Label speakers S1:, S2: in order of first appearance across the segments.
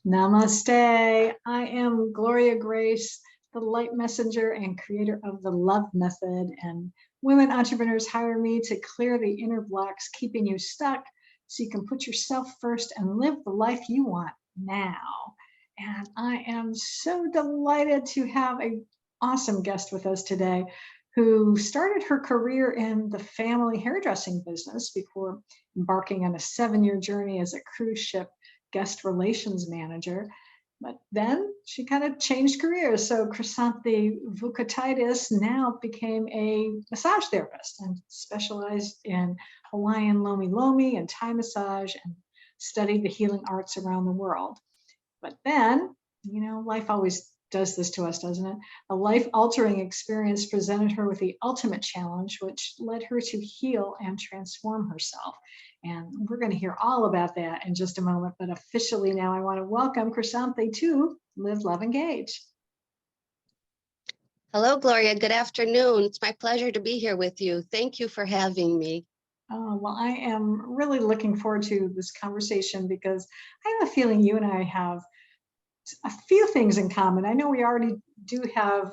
S1: Namaste. I am Gloria Grace, the light messenger and creator of the love method. And women entrepreneurs hire me to clear the inner blocks keeping you stuck so you can put yourself first and live the life you want now. And I am so delighted to have an awesome guest with us today who started her career in the family hairdressing business before embarking on a 7-year journey as a cruise ship guest relations manager. But then she kind of changed careers. So Chrisanthi Voukatidis now became a massage therapist and specialized in Hawaiian lomi lomi and Thai massage and studied the healing arts around the world. But then, life always does this to us, doesn't it? A life-altering experience presented her with the ultimate challenge, which led her to heal and transform herself. And we're going to hear all about that in just a moment. But officially now, I want to welcome Chrisanthi to Live, Love, Engage.
S2: Hello, Gloria. Good afternoon. It's my pleasure to be here with you. Thank you for having me.
S1: Oh, well, I am really looking forward to this conversation because I have a feeling you and I have a few things in common. I know we already do have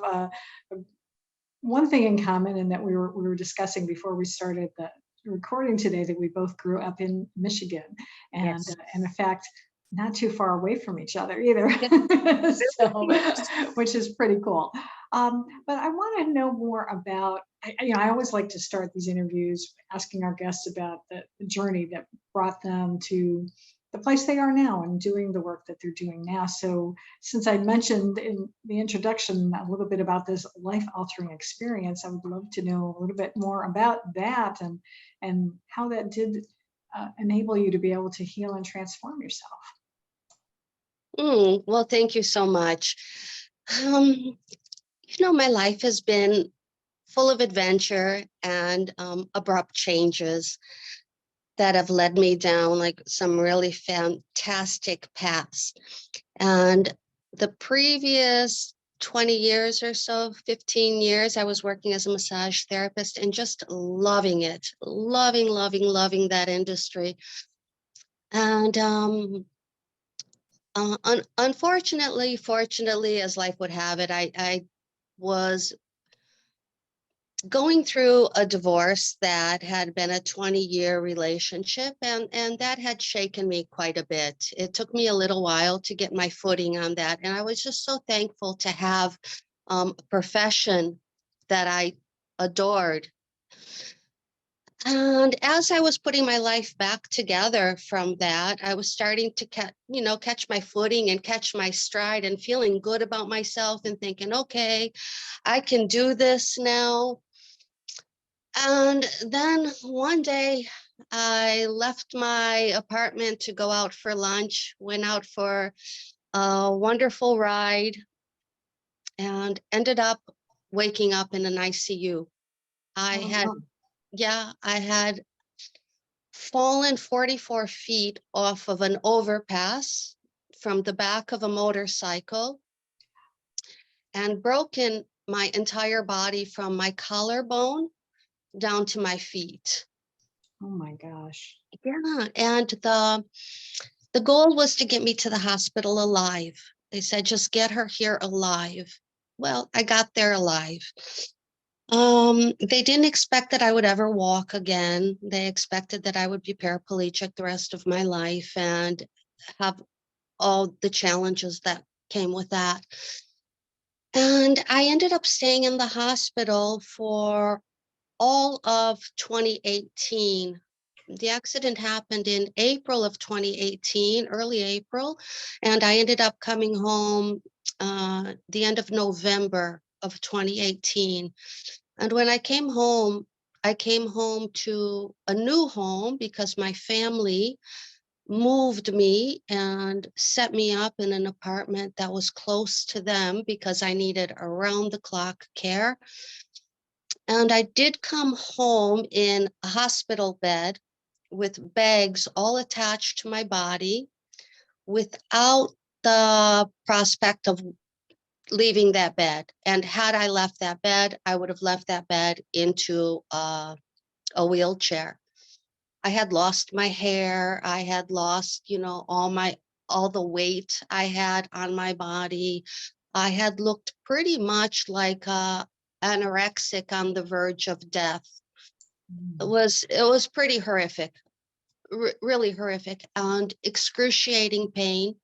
S1: one thing in common, in that we were discussing before we started the recording today that we both grew up in Michigan, and
S2: Yes.
S1: and in fact, not too far away from each other either, so, which is pretty cool. But I want to know more about. I always like to start these interviews asking our guests about the journey that brought them to the place they are now and doing the work that they're doing now. So since I mentioned in the introduction a little bit about this life-altering experience, I would love to know a little bit more about that and how that did enable you to be able to heal and transform yourself.
S2: Well, thank you so much. My life has been full of adventure and abrupt changes that have led me down like some really fantastic paths. And the previous 20 years or so, 15 years, I was working as a massage therapist and just loving it, loving that industry. And fortunately, as life would have it, I was going through a divorce that had been a 20-year relationship, and that had shaken me quite a bit. It took me a little while to get my footing on that, and I was just so thankful to have a profession that I adored. And as I was putting my life back together from that, I was starting to catch my footing and catch my stride and feeling good about myself and thinking, okay, I can do this now. And then one day I left my apartment to go out for lunch, went out for a wonderful ride, and ended up waking up in an ICU. I had fallen 44 feet off of an overpass from the back of a motorcycle and broken my entire body from my collarbone down to my feet.
S1: Oh my gosh.
S2: Yeah, and the goal was to get me to the hospital alive. They said, just get her here alive. Well, I got there alive. They didn't expect that I would ever walk again. They expected that I would be paraplegic the rest of my life and have all the challenges that came with that. And I ended up staying in the hospital for all of 2018. The accident happened in April of 2018, early April, and I ended up coming home the end of November of 2018. And when I came home to a new home because my family moved me and set me up in an apartment that was close to them because I needed around-the-clock care. And I did come home in a hospital bed with bags all attached to my body without the prospect of leaving that bed. And had I left that bed, I would have left that bed into a wheelchair. I had lost my hair. I had lost, all my all the weight I had on my body. I had looked pretty much like anorexic on the verge of death. It was pretty horrific, really horrific, and excruciating pain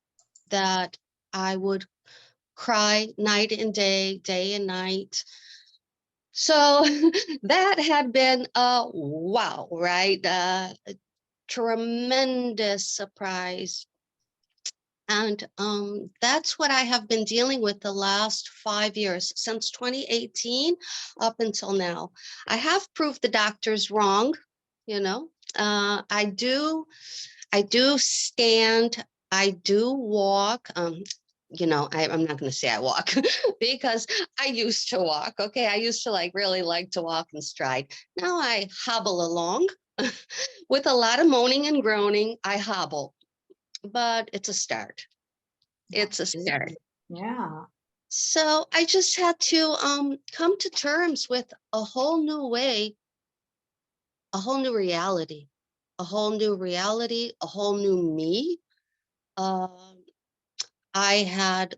S2: that I would cry night and day and night. So that had been a wow, right? A tremendous surprise. And that's what I have been dealing with the last 5 years, since 2018 up until now. I have proved the doctors wrong, you know. I do stand, I do walk. I'm not going to say I walk because I used to walk. Okay. I used to really like to walk and stride. Now I hobble along with a lot of moaning and groaning. I hobble, but it's a start. It's a start.
S1: Yeah.
S2: So I just had to come to terms with a whole new way, a whole new reality, a whole new reality, a whole new me. Um, I had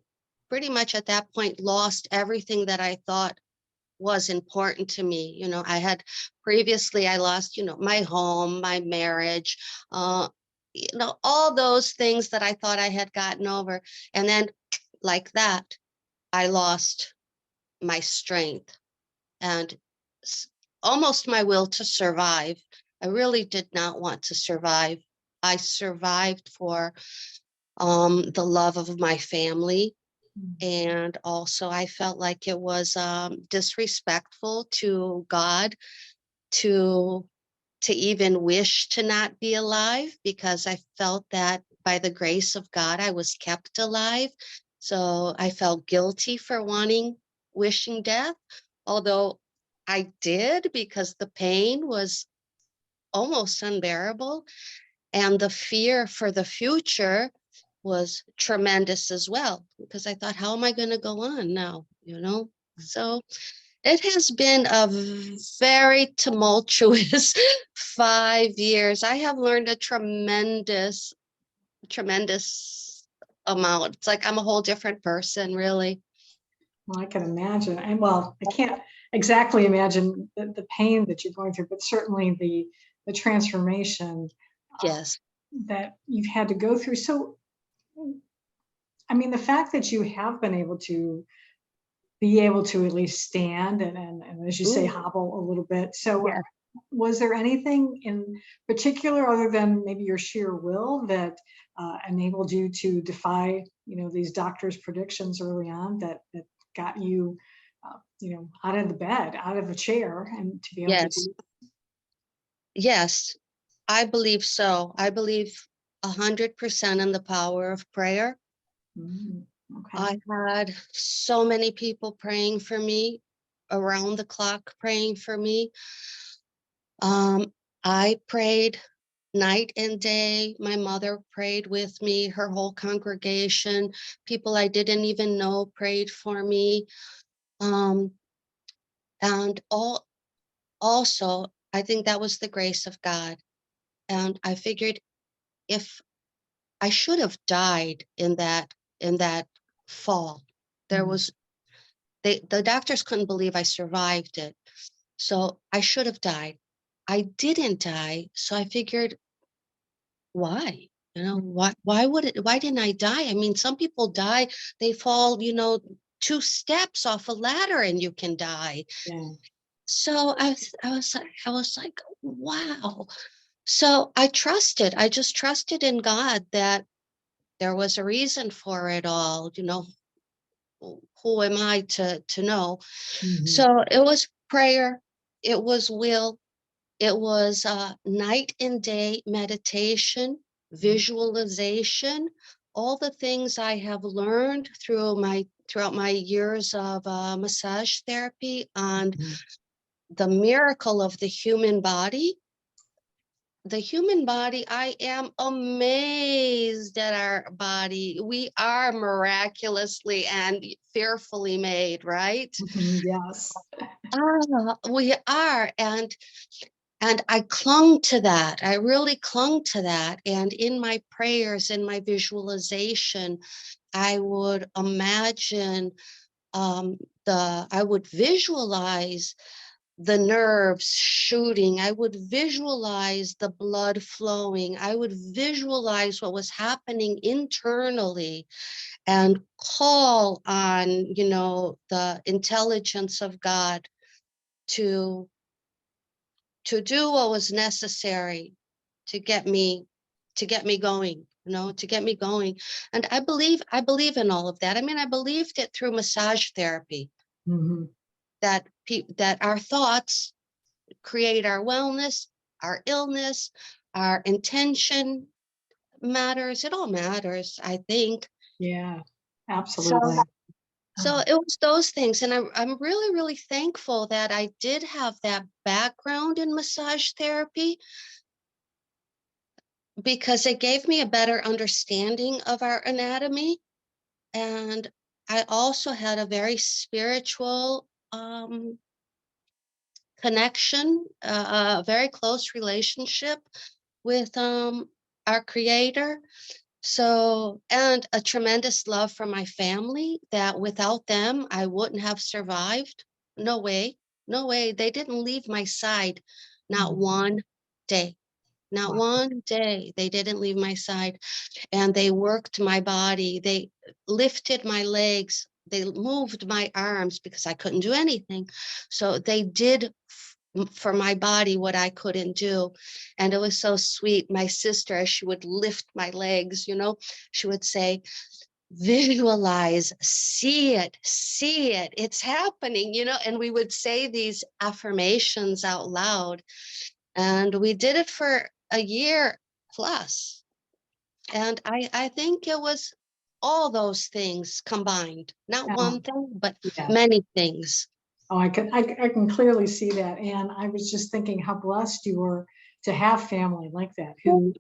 S2: pretty much at that point lost everything that I thought was important to me. I had previously, I lost, my home, my marriage, all those things that I thought I had gotten over. And then like that, I lost my strength and almost my will to survive. I really did not want to survive. I survived for the love of my family. And also I felt like it was disrespectful to God to even wish to not be alive, because I felt that by the grace of God, I was kept alive. So I felt guilty for wishing death, although I did, because the pain was almost unbearable. And the fear for the future was tremendous as well, because I thought, how am I going to go on now? So it has been a very tumultuous 5 years. I have learned a tremendous, tremendous amount. It's like I'm a whole different person, really.
S1: Well, I can imagine. And well, I can't exactly imagine the pain that you're going through, but certainly the transformation
S2: Yes.
S1: that you've had to go through. So, I mean, the fact that you have been able to be able to at least stand and as you say,
S2: Ooh,
S1: hobble a little bit. So,
S2: yeah.
S1: was there anything in particular, other than maybe your sheer will, that enabled you to defy, these doctors' predictions early on that got you, out of the bed, out of the chair, and to be able to
S2: Yes.
S1: do?
S2: Yes. I believe so. I believe 100% in the power of prayer.
S1: Okay.
S2: I had so many people praying for me, around the clock praying for me. I prayed night and day. My mother prayed with me, her whole congregation, people I didn't even know prayed for me. Um, and also, I think that was the grace of God. And I figured if I should have died in that fall, there
S1: Mhm.
S2: was the doctors couldn't believe I survived it. So I should have died. I didn't die. So I figured, why? Why didn't I die? I mean, some people die, they fall, 2 steps off a ladder and you can die.
S1: Yeah.
S2: So I was like, wow. So I just trusted in God that there was a reason for it all. Who am I to know?
S1: Mhm.
S2: So it was prayer, it was will, it was night and day meditation, visualization, all the things I have learned throughout my years of massage therapy on
S1: Mhm.
S2: the miracle of the human body. The human body, I am amazed at our body. We are miraculously and fearfully made, right?
S1: Mhm. Yes.
S2: We are. And I clung to that. I really clung to that. And in my prayers, in my visualization, I would imagine I would visualize the nerves shooting. I would visualize the blood flowing. I would visualize what was happening internally and call on, the intelligence of God to do what was necessary to get me going, to get me going. And I believe in all of that. I mean, I believed it through massage therapy,
S1: Mm-hmm.
S2: that our thoughts create our wellness, our illness, our intention matters. It all matters, I think.
S1: Yeah,
S2: So
S1: absolutely.
S2: so it was those things. And I'm really, really thankful that I did have that background in massage therapy, because it gave me a better understanding of our anatomy. And I also had a very spiritual connection, a very close relationship with our creator. So, and a tremendous love for my family, that without them, I wouldn't have survived. No way, no way. They didn't leave my side, not one day. Not
S1: Wow.
S2: one day they didn't leave my side. And they worked my body. They lifted my legs. They moved my arms because I couldn't do anything. So they did for my body what I couldn't do. And it was so sweet. My sister, as she would lift my legs, she would say, visualize, see it, it's happening, and we would say these affirmations out loud. And we did it for a year plus. And I think it was all those things combined, not
S1: Oh,
S2: one thing, but
S1: yes.
S2: many things.
S1: Oh, I can clearly see that. And I was just thinking how blessed you were to have family like that who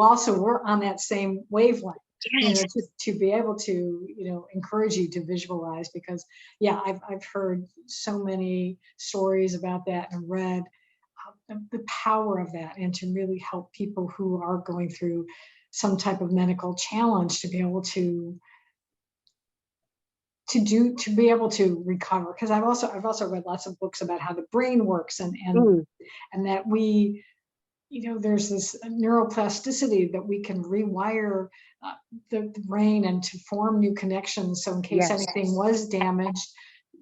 S1: also were on that same wavelength.
S2: Yes,
S1: To be able to, encourage you to visualize, because yeah, I've heard so many stories about that and read the power of that, and to really help people who are going through some type of medical challenge to be able to be able to recover. Because I've also read lots of books about how the brain works, and that we, there's this neuroplasticity that we can rewire the brain and to form new connections. So in case
S2: yes,
S1: anything was damaged,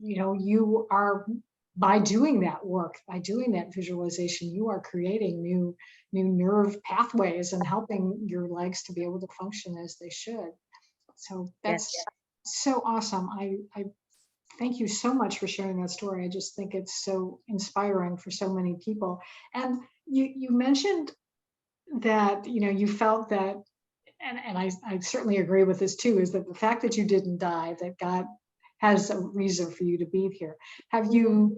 S1: you are, by doing that work, by doing that visualization, you are creating new nerve pathways and helping your legs to be able to function as they should. So that's
S2: yes.
S1: so awesome. I thank you so much for sharing that story. I just think it's so inspiring for so many people. And you mentioned that, you felt that, and I certainly agree with this too, is that the fact that you didn't die, that God has a reason for you to be here. Have you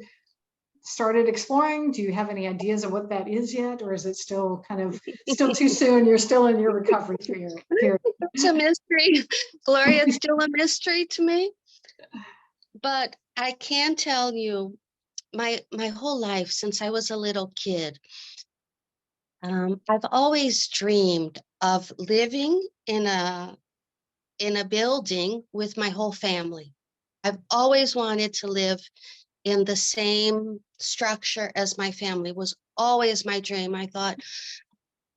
S1: started exploring? Do you have any ideas of what that is yet? Or is it still kind of still too soon? You're still in your recovery period.
S2: It's a mystery. Gloria, it's still a mystery to me. But I can tell you, my whole life, since I was a little kid, I've always dreamed of living in a building with my whole family. I've always wanted to live in the same structure as my family. Was always my dream. I thought,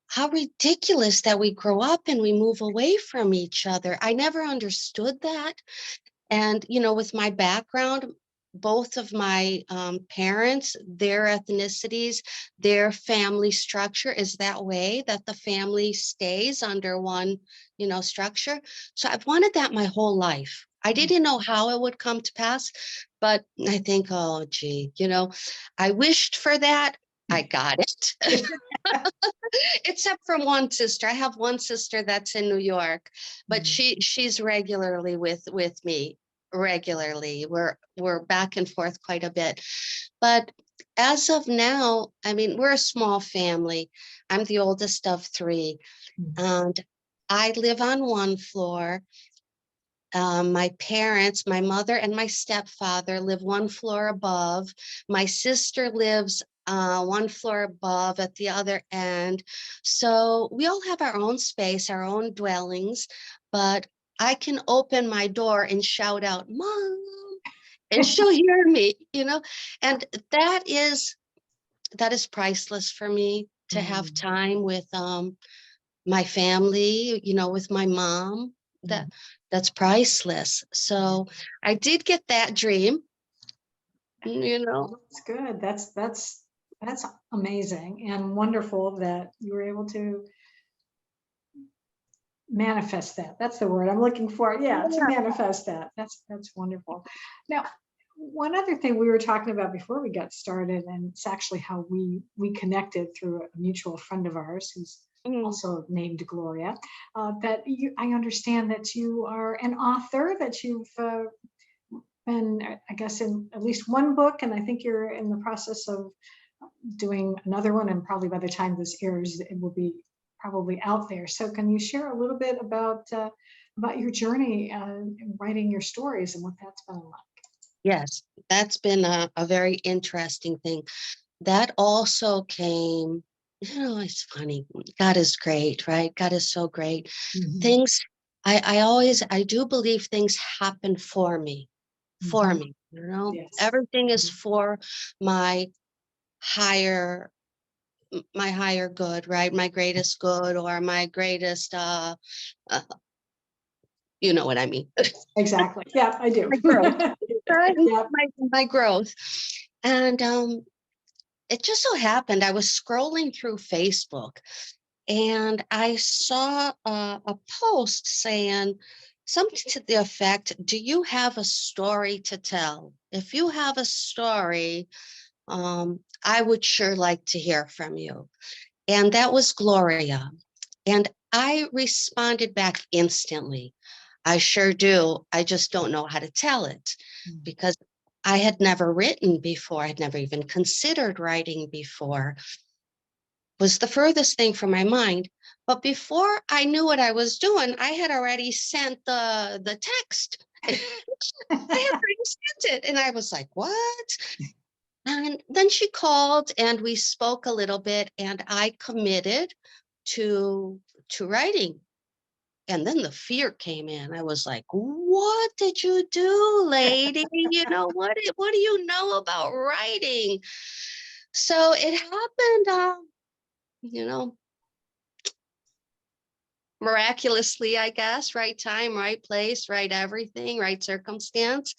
S2: how ridiculous that we grow up and we move away from each other. I never understood that. And, with my background, both of my parents, their ethnicities, their family structure is that way, that the family stays under one, structure. So I've wanted that my whole life. I didn't know how it would come to pass, but I think, oh, gee, I wished for that. I got it. Except from one sister. I have one sister that's in New York, but she's regularly with me. Regularly, we're back and forth quite a bit. But as of now, I mean, we're a small family. I'm the oldest of three, and I live on one floor. My parents, my mother and my stepfather live one floor above. My sister lives one floor above at the other end. So we all have our own space, our own dwellings, but I can open my door and shout out, "Mom," and she'll hear me, and that is priceless for me, to have time with my family, with my mom. That's priceless. So I did get that dream,
S1: That's good. That's amazing and wonderful that you were able to manifest that. That's the word I'm looking for. Yeah, to manifest that. That's wonderful. Now, one other thing we were talking about before we got started, and it's actually how we connected through a mutual friend of ours who's also named Gloria. That I understand that you are an author, that you've been, I guess, in at least one book, and I think you're in the process of doing another one, and probably by the time this airs, it will be probably out there. So can you share a little bit about your journey in writing your stories and what that's been like?
S2: Yes, that's been a very interesting thing. That also came, it's funny. God is great, right? God is so great. Things, I do believe things happen for me,
S1: Yes.
S2: everything is for my higher good, right? My greatest good, or my greatest, you know what I mean?
S1: Exactly. Yeah, I do.
S2: My growth, right?
S1: Yeah.
S2: My growth. And it just so happened I was scrolling through Facebook, and I saw a post saying something to the effect, "Do you have a story to tell? If you have a story, I would sure like to hear from you." And that was Gloria. And I responded back instantly. "I sure do. I just don't know how to tell it," because I had never written before. I'd never even considered writing before. Was the furthest thing from my mind. But before I knew what I was doing, I had already sent the text. I had already sent it. And I was like, "What?" And then she called and we spoke a little bit, and I committed to writing. And then the fear came in. I was like, "What did you do, lady? What do you know about writing?" So it happened, you know, miraculously, I guess, right time, right place, right everything, right circumstance,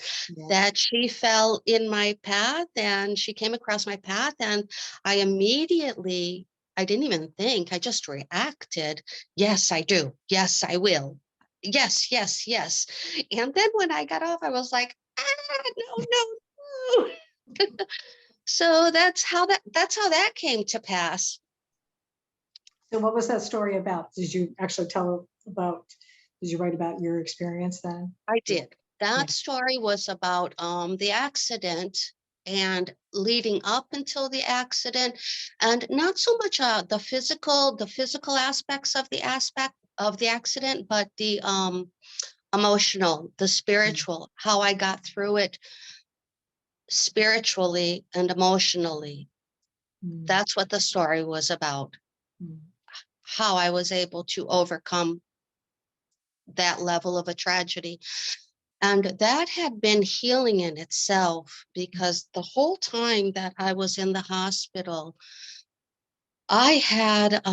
S2: that she fell in my path, and she came across my path, and I didn't even think, I just reacted. "Yes, I do. Yes, I will. Yes, yes, yes." And then when I got off, I was like, no, no, no. So that's how that came to pass.
S1: So what was that story about? Did you actually did you write about your experience then?
S2: I did.
S1: Yeah.
S2: That story was about the accident and leading up until the accident, and not so much the physical aspects of the accident, but the emotional, the spiritual, how I got through it spiritually and emotionally. That's what the story was about. How I was able to overcome that level of a tragedy. And that had been healing in itself, because the whole time that I was in the hospital, I had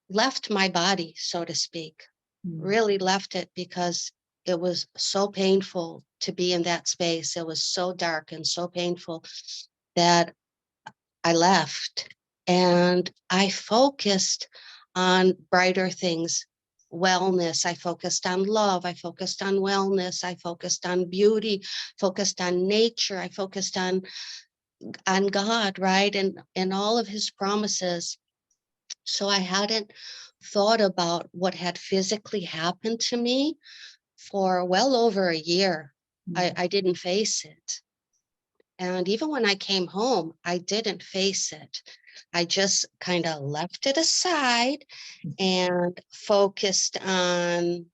S2: left my body, so to speak, really left it, because it was so painful to be in that space. It was so dark and so painful that I left, and I focused on brighter things. Wellness. I focused on love. I focused on wellness. I focused on beauty, focused on nature. I focused on God, right? And all of his promises. So I hadn't thought about what had physically happened to me for well over a year. I didn't face it. And even when I came home, I didn't face it. I just kind of left it aside and focused on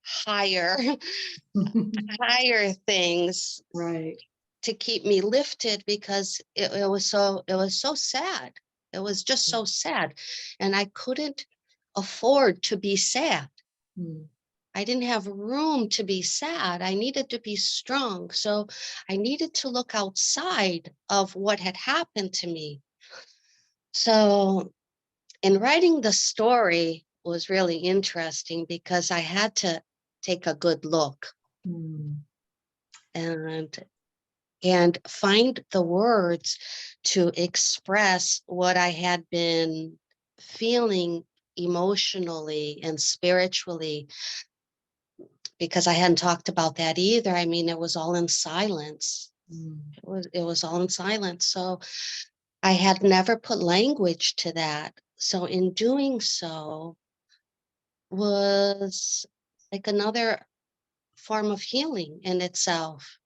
S2: higher higher things.
S1: Right.
S2: to keep me lifted, because it was so sad. It was just so sad. And I couldn't afford to be sad.
S1: Mm.
S2: I didn't have room to be sad. I needed to be strong. So I needed to look outside of what had happened to me. So in writing the story was really interesting, because I had to take a good look
S1: Mm.
S2: and find the words to express what I had been feeling emotionally and spiritually, because I hadn't talked about that either. I mean, it was all in silence.
S1: Mm.
S2: It was all in silence. So I had never put language to that. So in doing so was like another form of healing in itself.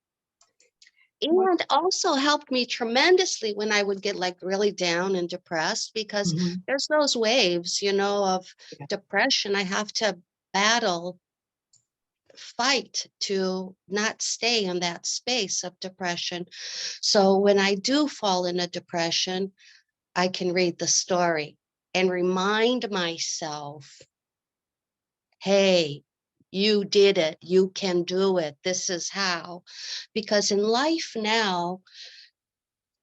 S1: What?
S2: And also helped me tremendously when I would get like really down and depressed, because
S1: Mhm.
S2: there's those waves, of
S1: Yeah.
S2: depression. I have to battle, fight to not stay in that space of depression. So when I do fall in a depression, I can read the story and remind myself, hey, you did it. You can do it. This is how. Because in life now,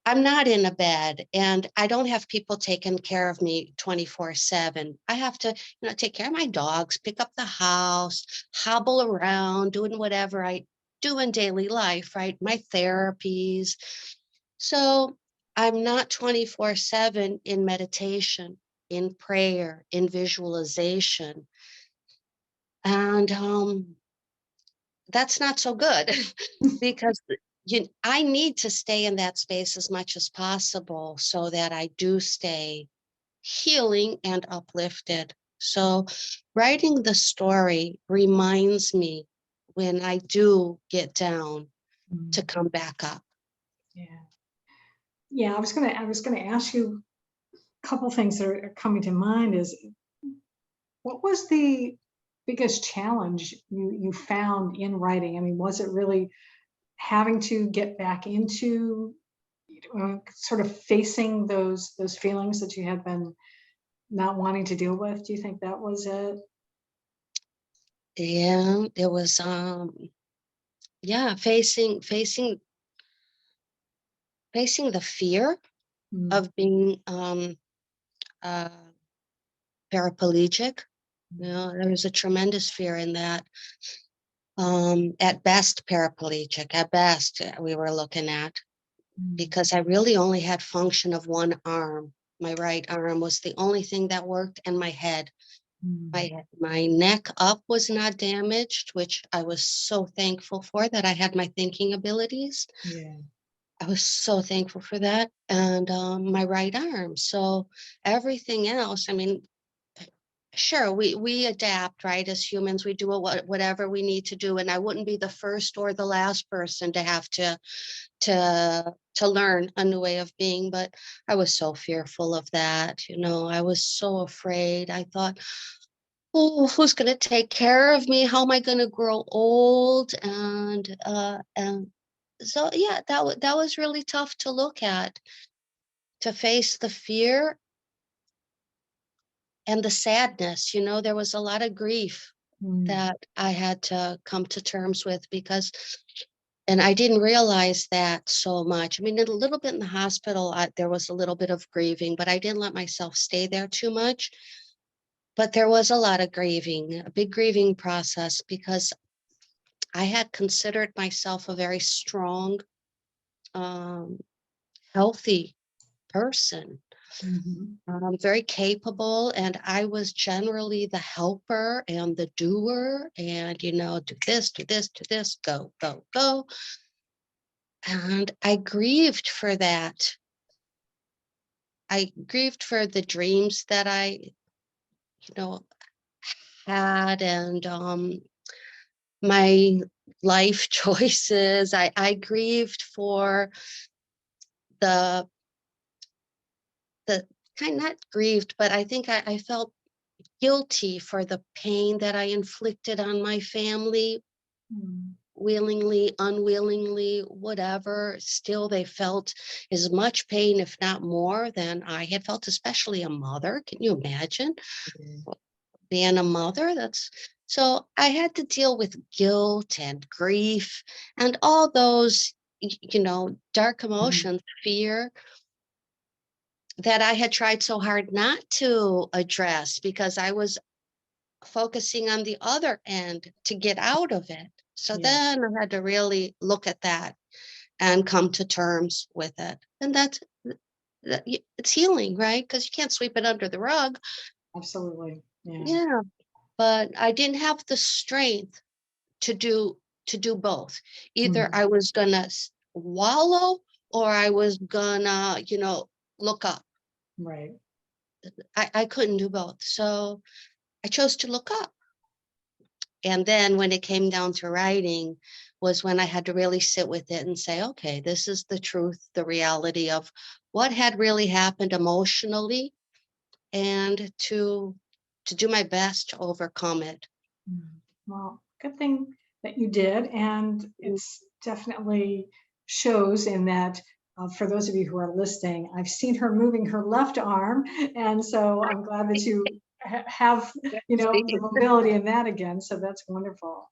S2: I'm not in a bed and I don't have people taking care of me 24/7. I have to, take care of my dogs, pick up the house, hobble around, doing whatever I do in daily life, right? My therapies. So I'm not 24/7 in meditation, in prayer, in visualization. And that's not so good because I need to stay in that space as much as possible so that I do stay healing and uplifted. So writing the story reminds me when I do get down to
S1: Mm.
S2: come back up.
S1: Yeah. Yeah. I was gonna ask you a couple things that are coming to mind. Is what was the biggest challenge you found in writing? I mean, was it really having to get back into sort of facing those feelings that you had been not wanting to deal with? Do you think that was it?
S2: Yeah, it was yeah, facing the fear
S1: Mm.
S2: of being uh paraplegic.
S1: Mm.
S2: There was a tremendous fear in that. At best paraplegic, at best we were looking at,
S1: Mm.
S2: because I really only had function of one arm. My right arm was the only thing that worked, and my head.
S1: Mm.
S2: My neck up was not damaged, which I was so thankful for, that I had my thinking abilities.
S1: Yeah.
S2: I was so thankful for that. And my right arm. So everything else, I mean, sure, we adapt, right? As humans, we do whatever we need to do, and I wouldn't be the first or the last person to have to learn a new way of being. But I was so fearful of that. I was so afraid. I thought, oh, who's going to take care of me? How am I going to grow old? And so yeah, that was really tough to look at, to face the fear and the sadness. There was a lot of grief
S1: Mm.
S2: that I had to come to terms with, because, and I didn't realize that so much. I mean, a little bit in the hospital, there was a little bit of grieving, but I didn't let myself stay there too much. But there was a lot of grieving, a big grieving process, because I had considered myself a very strong, um, healthy person.
S1: Mhm.
S2: Very capable, and I was generally the helper and the doer, and do this, do this, do this, go, go, go. And I grieved for that. I grieved for the dreams that I, you know, had, and my life choices. I grieved for the the kind, not grieved, but I think I felt guilty for the pain that I inflicted on my family
S1: Mm.
S2: willingly, unwillingly, whatever, still they felt as much pain, if not more, than I had felt, especially a mother. Can you imagine being a mother? That's so I had to deal with guilt and grief and all those, dark emotions, fear that I had tried so hard not to address because I was focusing on the other end to get out of it. So
S1: Yeah,
S2: then I had to really look at that and come to terms with it. And it's healing, right? Because you can't sweep it under the rug.
S1: absolutely. Yeah.
S2: Yeah. But I didn't have the strength to do both. Either
S1: Mhm.
S2: I was gonna wallow or I was gonna, look up.
S1: Right.
S2: I couldn't do both. So I chose to look up. And then when it came down to writing was when I had to really sit with it and say, okay, this is the truth, the reality of what had really happened emotionally, and to do my best to overcome it.
S1: Well, good thing that you did. And
S2: Mm.
S1: it's definitely shows in that for those of you who are listening, I've seen her moving her left arm. And so I'm glad that you have, the mobility in that again. So that's wonderful.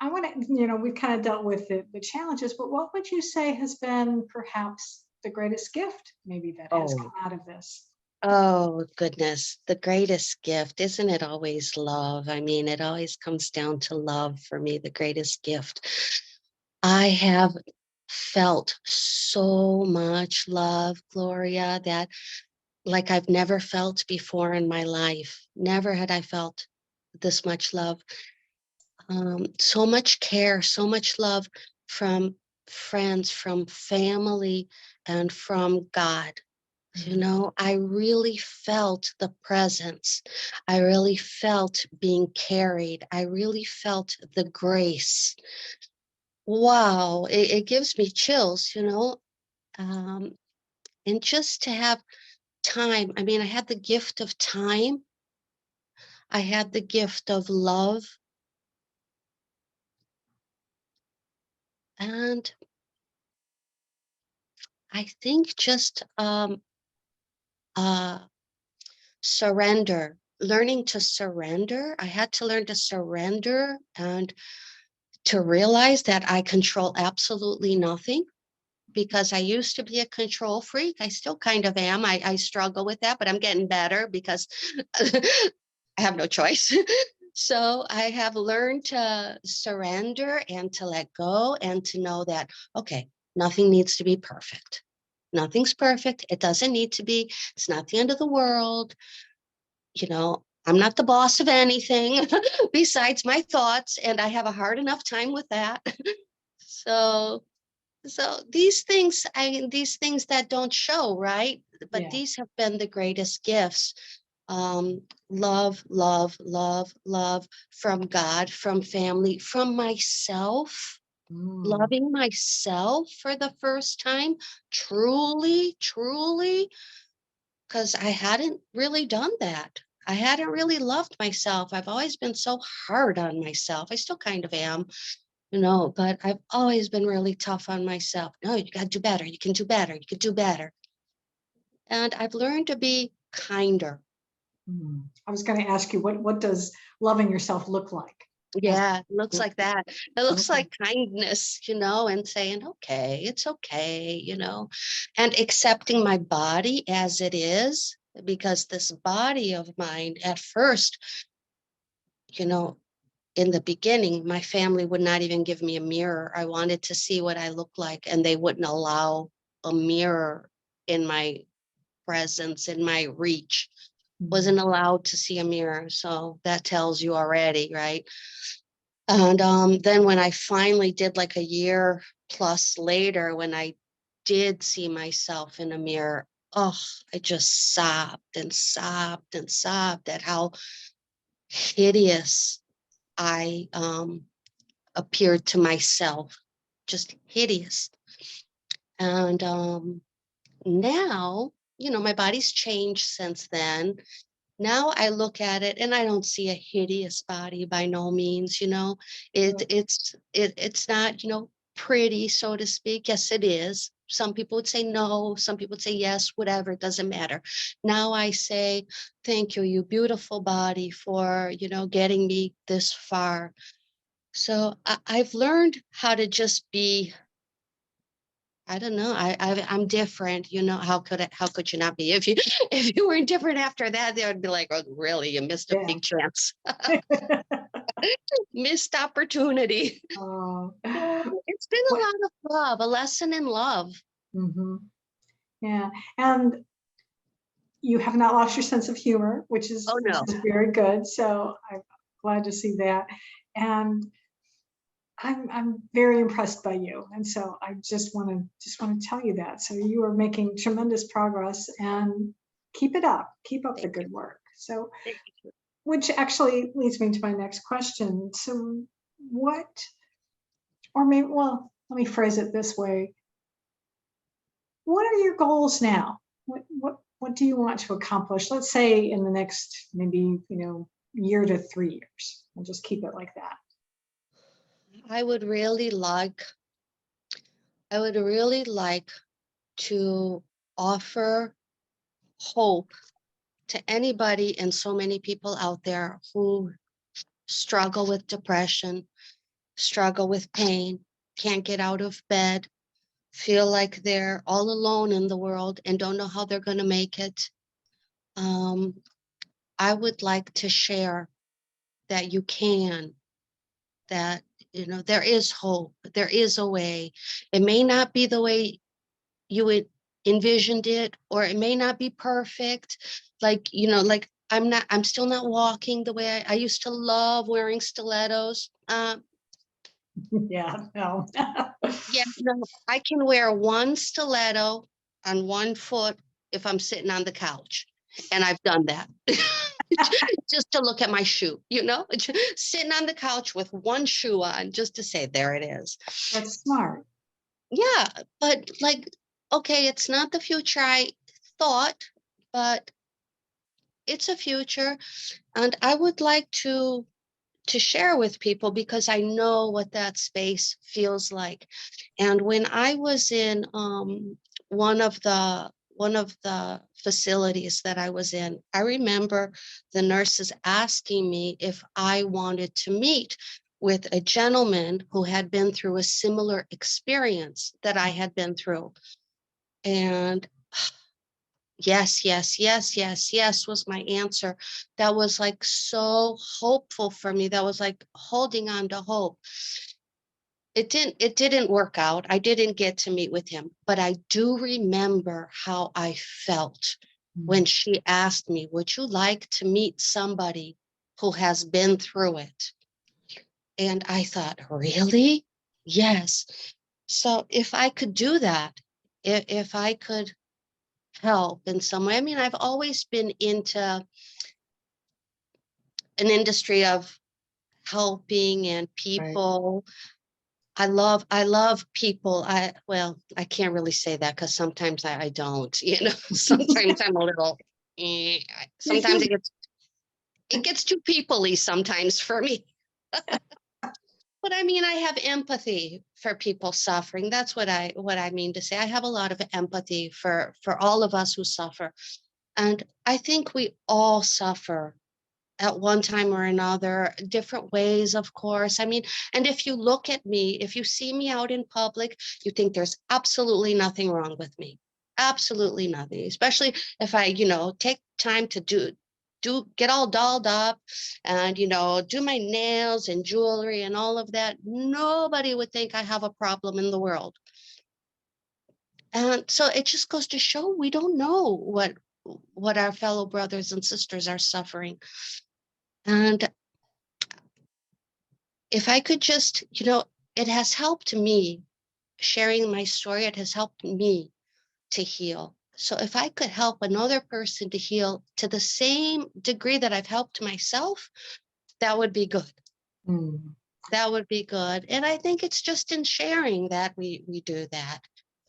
S1: I want to, we've kind of dealt with the challenges, but what would you say has been perhaps the greatest gift maybe that has
S2: Oh,
S1: come out of this?
S2: oh goodness, the greatest gift, isn't it always love? I mean, it always comes down to love for me, the greatest gift. I have felt so much love, Gloria, that like I've never felt before in my life. Never had I felt this much love. So much care, so much love from friends, from family, and from God. I really felt the presence. I really felt being carried. I really felt the grace. Wow, it gives me chills. Um, and just to have time. I mean, I had the gift of time. I had the gift of love. And I think just uh, surrender, learning to surrender. I had to learn to surrender and to realize that I control absolutely nothing, because I used to be a control freak. I still kind of am. I struggle with that, but I'm getting better because I have no choice. So I have learned to surrender and to let go and to know that, okay, nothing needs to be perfect. Nothing's perfect. It doesn't need to be. It's not the end of the world. I'm not the boss of anything besides my thoughts, and I have a hard enough time with that. So these things that don't show, right? But
S1: Yeah.
S2: these have been the greatest gifts. Love, love, love, love from God, from family, from myself,
S1: Mm.
S2: loving myself for the first time, truly, truly, because I hadn't really done that. I hadn't really loved myself. I've always been so hard on myself. I still kind of am, but I've always been really tough on myself. No, you got to do better. You can do better. You can do better. And I've learned to be kinder.
S1: I was going to ask you, what does loving yourself look like? As
S2: Yeah, it looks like that. It looks
S1: okay.
S2: like kindness, and saying, okay, it's okay, and accepting my body as it is, because this body of mine, at first, you know, in the beginning, my family would not even give me a mirror. I wanted to see what I looked like, and they wouldn't allow a mirror in my presence, in my reach. Wasn't allowed to see a mirror. So that tells you already, right? And then when I finally did, like a year plus later, when I did see myself in a mirror, oh, I just sobbed and sobbed and sobbed at how hideous I appeared to myself, just hideous. And now, my body's changed since then. Now I look at it and I don't see a hideous body by no means, it's not, pretty, so to speak. Yes, it is. Some people would say no, some people would say yes, whatever, it doesn't matter. Now I say, thank you, you beautiful body, for, getting me this far. So I've learned how to just be, I don't know. I'm different. How could you not be? If you if you weren't different after that, they would be like, oh, really? You missed a
S1: Yeah.
S2: big chance. Missed opportunity.
S1: Oh,
S2: So it's been a
S1: what?
S2: lot of love, a lesson in love.
S1: Yeah. And you have not lost your sense of humor,
S2: Oh
S1: which
S2: no.
S1: is very good. So I'm glad to see that. And I'm very impressed by you. And so I just want to tell you that. So you are making tremendous progress, and keep it up. Keep up the
S2: Thank you.
S1: good work. So,
S2: Thank you.
S1: which actually leads me to my next question. So what, or maybe, well, let me phrase it this way. What are your goals now? What do you want to accomplish? Let's say in the next maybe, year to 3 years. We'll just keep it like that.
S2: I would really like I would really like to offer hope to anybody and so many people out there who struggle with depression, struggle with pain, can't get out of bed, feel like they're all alone in the world and don't know how they're going to make it. Um, I would like to share that you can, that, there is hope, there is a way. It may not be the way you would envisioned it, or it may not be perfect. Like I'm still not walking the way I used to love wearing stilettos.
S1: Yeah, no.
S2: Yeah, no, I can wear one stiletto on one foot if I'm sitting on the couch. And I've done that. Just to look at my shoe, sitting on the couch with one shoe on, just to say, there it is.
S1: That's smart.
S2: Yeah, but like, okay, it's not the future I thought, but it's a future. And I would like to share with people because I know what that space feels like. And when I was in one of the facilities that I was in, I remember the nurses asking me if I wanted to meet with a gentleman who had been through a similar experience that I had been through. And yes, yes, yes, yes, yes was my answer. That was like so hopeful for me. That was like holding on to hope. It didn't work out. I didn't get to meet with him, but I do remember how I felt when she asked me, would you like to meet somebody who has been through it? And I thought, really? Yes. So if I could do that, if I could help in some way. I mean, I've always been into an industry of helping and
S1: Right.
S2: people. I love people. I can't really say that because sometimes I don't, sometimes I'm a little, sometimes it gets too people-y sometimes for me. But I mean, I have empathy for people suffering. That's what I mean to say. I have a lot of empathy for all of us who suffer. And I think we all suffer at one time or another, different ways, of course. I mean, and if you look at me, if you see me out in public, you think there's absolutely nothing wrong with me. Absolutely nothing, especially if I, take time to get all dolled up and, do my nails and jewelry and all of that. Nobody would think I have a problem in the world. And so it just goes to show we don't know what our fellow brothers and sisters are suffering. And if I could just, it has helped me sharing my story. It has helped me to heal. So if I could help another person to heal to the same degree that I've helped myself, that would be good.
S1: Mm,
S2: That would be good. And I think it's just in sharing that we do that.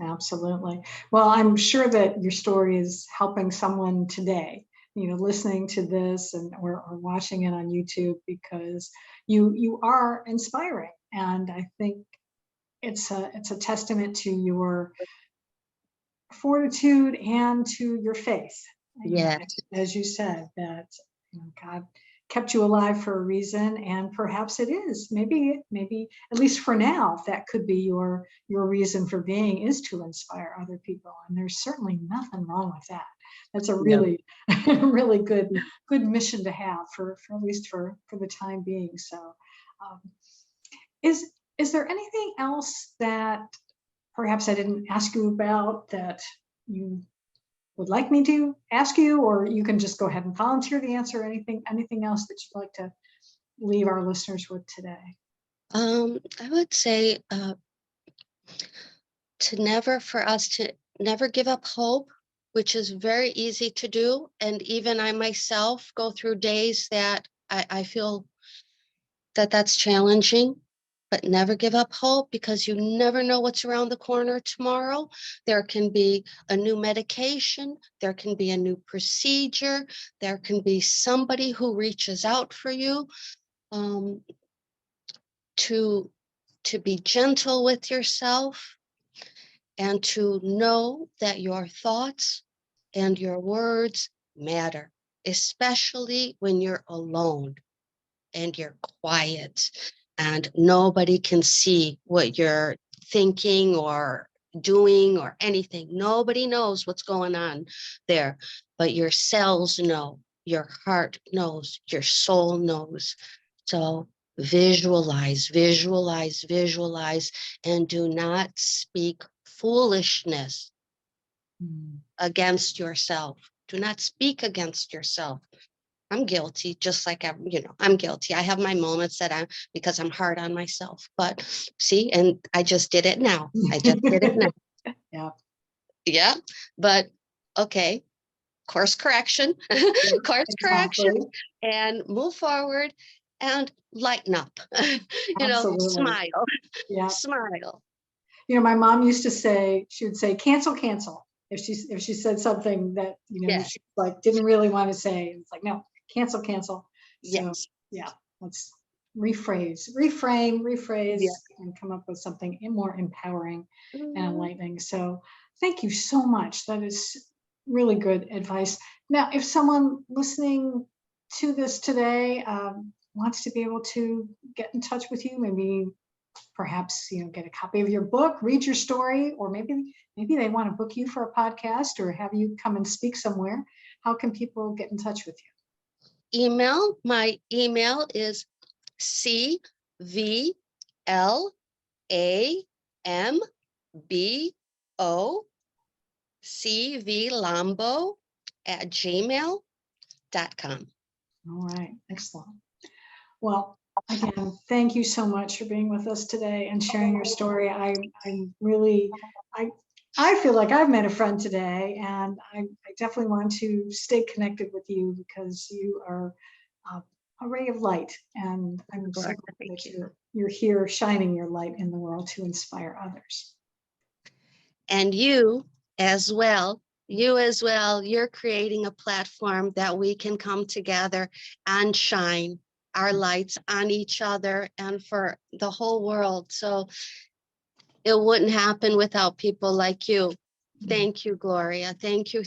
S1: absolutely. Well, I'm sure that your story is helping someone today. listening to this or watching it on YouTube, because you are inspiring. And I think it's a testament to your fortitude and to your faith.
S2: Yes.
S1: As you said, that God kept you alive for a reason, and perhaps it is maybe at least for now, that could be your reason for being, is to inspire other people. And there's certainly nothing wrong with that. That's a really really good mission to have for at least for the time being. So um, is there anything else that perhaps I didn't ask you about that you would like me to ask you, or you can just go ahead and volunteer the answer? Anything else that you'd like to leave our listeners with today?
S2: I would say for us to never give up hope, which is very easy to do. And even I myself go through days that I feel that that's challenging, but never give up hope, because you never know what's around the corner tomorrow. There can be a new medication, there can be a new procedure, there can be somebody who reaches out for you. To be gentle with yourself, and to know that your thoughts and your words matter, especially when you're alone and you're quiet and nobody can see what you're thinking or doing or anything. Nobody knows what's going on there, but your cells know, your heart knows, your soul knows. So visualize, and do not speak foolishness against yourself. Do not speak against yourself. I'm guilty, just like I'm guilty. I have my moments that because I'm hard on myself. But see, and I just did it now.
S1: Yeah.
S2: Yeah. But okay, course correction,
S1: Exactly.
S2: and move forward and lighten up.
S1: Absolutely.
S2: Smile,
S1: Yeah.
S2: smile.
S1: My mom used to say, she would say, cancel, cancel. If she said something that,
S2: Yes.
S1: she like didn't really want to say, it's like, no, cancel, cancel. So
S2: Yes.
S1: yeah, let's reframe,
S2: Yeah.
S1: and come up with something more empowering and
S2: Mm.
S1: enlightening. So thank you so much. That is really good advice. Now, if someone listening to this today wants to be able to get in touch with you, maybe perhaps get a copy of your book, read your story, or maybe they want to book you for a podcast or have you come and speak somewhere, how can people get in touch with you?
S2: My email is cvlambo@gmail.com.
S1: All right, excellent. Well, again, thank you so much for being with us today and sharing your story. I feel like I've met a friend today, and I definitely want to stay connected with you because you are a ray of light, and I'm so glad that you're here shining your light in the world to inspire others.
S2: And you as well, you're creating a platform that we can come together and shine our lights on each other and for the whole world. So it wouldn't happen without people like you. Thank you, Gloria. Thank you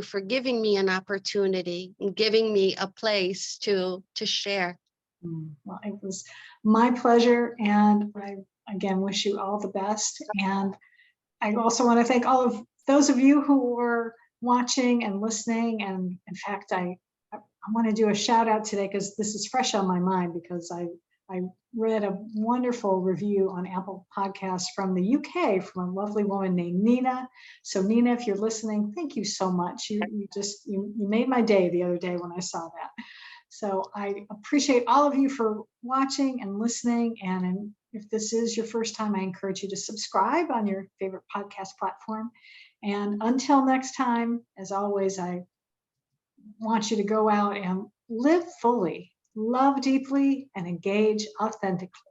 S2: for giving me an opportunity and giving me a place to share.
S1: Well, it was my pleasure, and I again wish you all the best. And I also want to thank all of those of you who were watching and listening. And in fact, I want to do a shout out today because this is fresh on my mind, because I read a wonderful review on Apple Podcasts from the UK from a lovely woman named Nina. So Nina, if you're listening, thank you so much. You made my day the other day when I saw that. So I appreciate all of you for watching and listening. And if this is your first time, I encourage you to subscribe on your favorite podcast platform. And until next time, as always, I want you to go out and live fully, love deeply, and engage authentically.